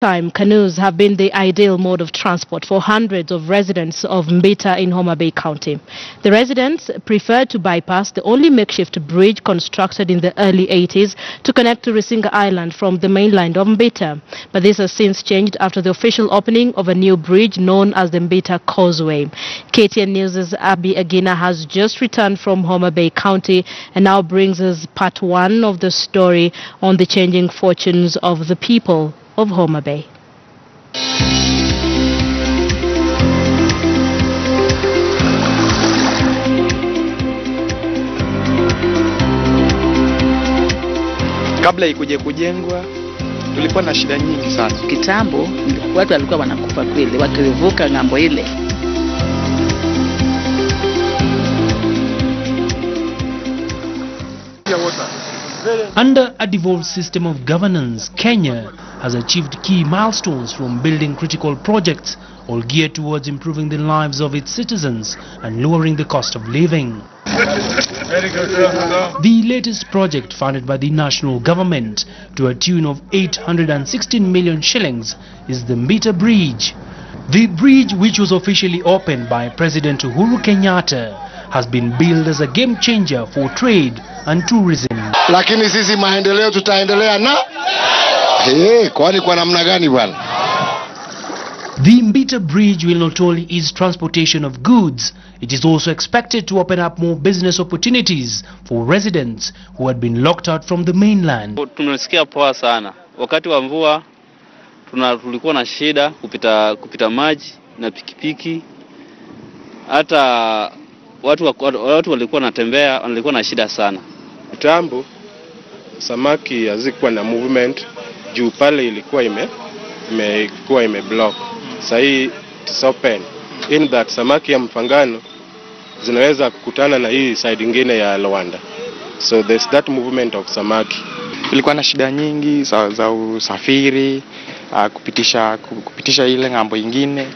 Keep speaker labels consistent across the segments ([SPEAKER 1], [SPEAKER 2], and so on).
[SPEAKER 1] Time, canoes have been the ideal mode of transport for hundreds of residents of Mbita in Homa Bay County. The residents prefer to bypass the only makeshift bridge constructed in the early 80s to connect to Rusinga Island from the mainland of Mbita. But this has since changed after the official opening of a new bridge known as the Mbita Causeway. KTN News' Abby Agina has just returned from Homa Bay County and now brings us part one of the story on the changing fortunes of the people of Homa Bay.
[SPEAKER 2] Kabla ikuje kujengwa tulikuwa na shida nyingi sana.
[SPEAKER 3] Kitambo watu walikuwa wanakufa kweli wakivuka ngambo ile.
[SPEAKER 4] Under a devolved system of governance, Kenya has achieved key milestones from building critical projects, all geared towards improving the lives of its citizens and lowering the cost of living. The latest project funded by the national government to a tune of 816 million shillings is the Mbita Bridge. The bridge, which was officially opened by President Uhuru Kenyatta, has been billed as a game changer for trade and tourism.
[SPEAKER 5] Lakini sisi maendeleo tutaendelea na kwani kwa namna gani bwana?
[SPEAKER 4] The Mbita Bridge will not only ease transportation of goods, it is also expected to open up more business opportunities for residents who had been locked out from the mainland.
[SPEAKER 6] Tunasikia poa sana. Wakati wa mvua tulikuwa na shida kupita maji na pikipiki. Hata watu walikuwa wanatembea, walikuwa na shida sana.
[SPEAKER 2] Kitambo samaki hazikuwa na movement juu pale ilikuwa imeblock. Sasa hii it's open in that samaki ya Mfangano zinaweza kukutana na hii side nyingine ya Luanda. So there's that movement of samaki.
[SPEAKER 7] Ilikuwa na shida nyingi za usafiri, kupitisha ile ngambo nyingine,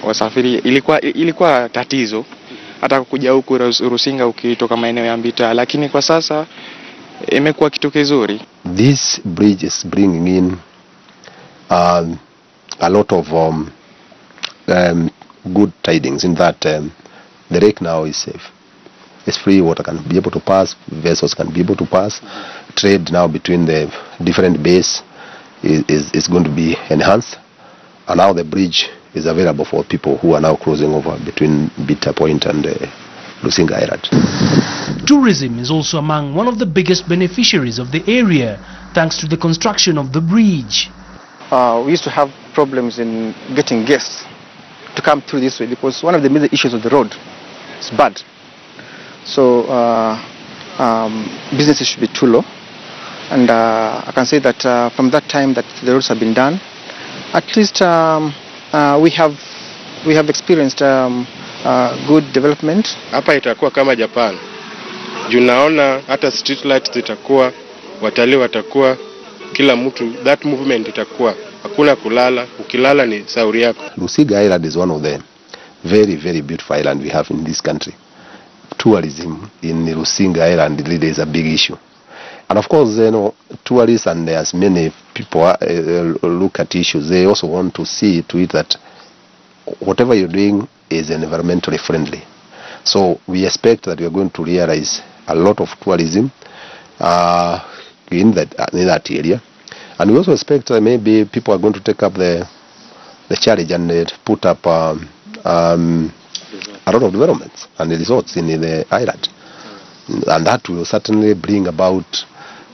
[SPEAKER 7] wasafiri ilikuwa tatizo hata kuja huku Rusinga ukitoka maeneo ya Mbita, lakini kwa sasa imekuwa kitu kizuri.
[SPEAKER 8] This bridge is bringing in a lot of good tidings in that the lake now is safe. It's free, water can be able to pass, vessels can be able to pass. Trade now between the different bays is going to be enhanced, and now the bridge is available for people who are now crossing over between Mbita Point and Rusinga Island.
[SPEAKER 4] Tourism is also among one of the biggest beneficiaries of the area, thanks to the construction of the bridge.
[SPEAKER 9] We used to have problems in getting guests to come through this way because one of the major issues of the road is bad. So businesses should be too low, and I can say that from that time that the roads have been done, at least we have experienced good development.
[SPEAKER 2] Hapa itakuwa kama Japan. Juu naona hata street lights zitakuwa, watalii watakuwa, kila mtu, that movement itakuwa. Hakuna kulala, ukilala ni sauri yako.
[SPEAKER 8] Rusinga Island is one of the very, very beautiful islands we have in this country. Tourism in Rusinga Island really is a big issue. And of course, tourists and as many people look at issues, they also want to see to it that whatever you're doing is environmentally friendly. So we expect that we are going to realize a lot of tourism in that area. And we also expect that maybe people are going to take up the challenge and put up a lot of developments and resorts in the island. And that will certainly bring about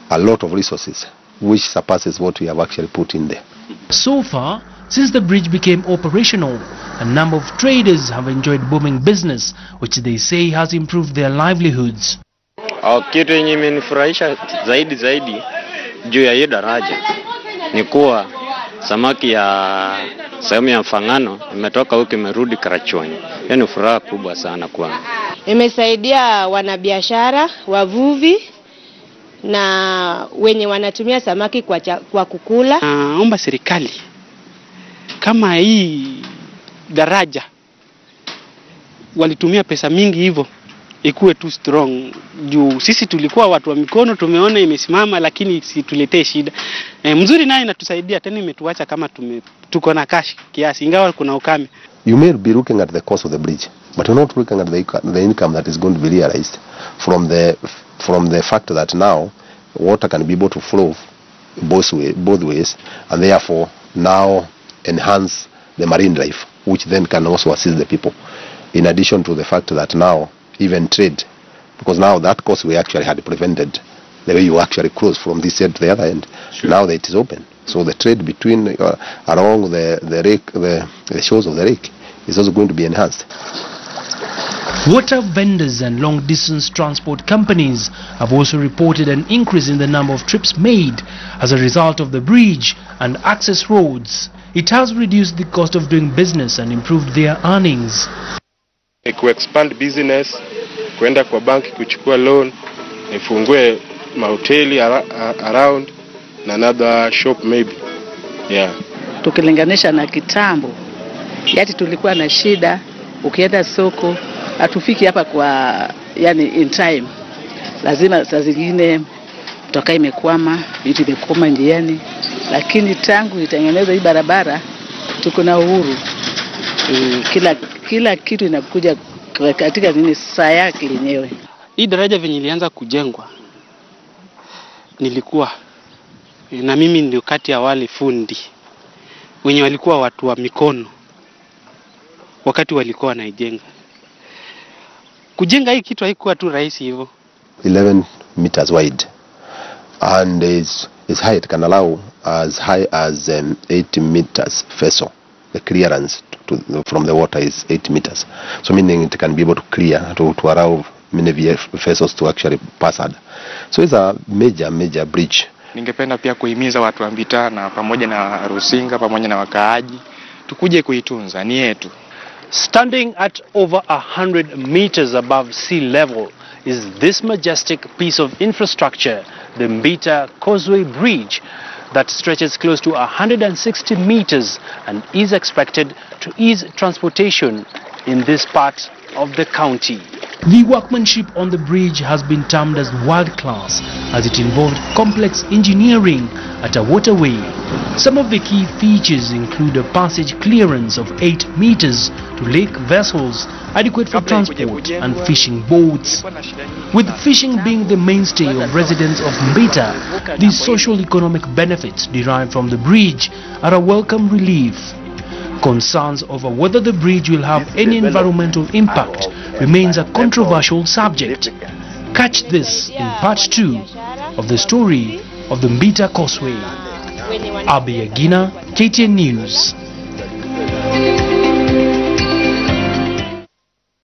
[SPEAKER 8] a lot of resources, which surpasses what we have actually put in there.
[SPEAKER 4] So far, since the bridge became operational, a number of traders have enjoyed booming business, which they say has improved their livelihoods.
[SPEAKER 6] Kitu yenye imenifurahisha zaidi juu ya hii daraja ni kuwa samaki ya sehemu ya Mfangano imetoka huko imerudi Karachuonyo. Hiyo ni furaha kubwa sana kwangu.
[SPEAKER 10] Imesaidia wanabiashara, wavuvi na wenye wanatumia samaki kwa kukula.
[SPEAKER 3] Naomba serikali kama hii daraja walitumia pesa mingi hivyo
[SPEAKER 11] ikuwe tu strong. Juu sisi tulikuwa watu wa mikono, tumeona imesimama lakini situletee shida. Mzuri naye inatusaidia, tena imetuacha kama tuko na cash kiasi ingawa kuna ukame.
[SPEAKER 8] You may be looking at the cost of the bridge, but you're not looking at the income that is going to be realized from the fact that now water can be able to flow both ways, and therefore now enhance the marine life, which then can also assist the people. In addition to the fact that now even trade, because now that course we actually had prevented, the way you actually cross from this end to the other end. Sure. Now that it is open, so the trade between along the shores of the lake is also going to be enhanced.
[SPEAKER 4] Water vendors and long-distance transport companies have also reported an increase in the number of trips made as a result of the bridge and access roads. It has reduced the cost of doing business and improved their earnings.
[SPEAKER 2] Expand business, kwenda kwa banki kuchukua loan, nifungue mahoteli around na another shop maybe. Yeah.
[SPEAKER 3] Tukilinganisha na kitambo, yati tulikuwa na shida, ukienda soko hatufiki hapa kwa yani in time. Lazima saa zingine toka imekwama, vitu vimekoma njiani, lakini tangu itengenezwe hii barabara tuko na uhuru. Kila kitu inakuja katika saa yake yenyewe.
[SPEAKER 11] Hii daraja venye ilianza kujengwa nilikuwa na mimi ndio kati ya wale fundi wenye walikuwa watu wa mikono wakati walikuwa wanaijenga. Kujenga hii kitu haikuwa tu rahisi hivyo. 11
[SPEAKER 8] meters wide and its height can allow as high as 80 meters vessel. The clearance from the water is 8 meters, so meaning it can be able to clear to allow many vessels to actually pass it. So it's a major bridge.
[SPEAKER 7] Ningependa pia kuhimiza watu wa Mbita na pamoja na Rusinga pamoja na wakaaji tukuje kuitunza, ni yetu.
[SPEAKER 4] Standing at over 100 meters above sea level is this majestic piece of infrastructure, the Mbita Causeway Bridge, that stretches close to 160 meters and is expected to ease transportation in this part of the county. The workmanship on the bridge has been termed as world-class as it involved complex engineering at a waterway. Some of the key features include a passage clearance of 8 meters to lake vessels adequate for transport and fishing boats. With fishing being the mainstay of residents of Mbita, the social-economic benefits derived from the bridge are a welcome relief. Concerns over whether the bridge will have any environmental impact remains a controversial subject. Catch this in part 2 of the story of the Mbita Causeway. Abi Agina, KTN News.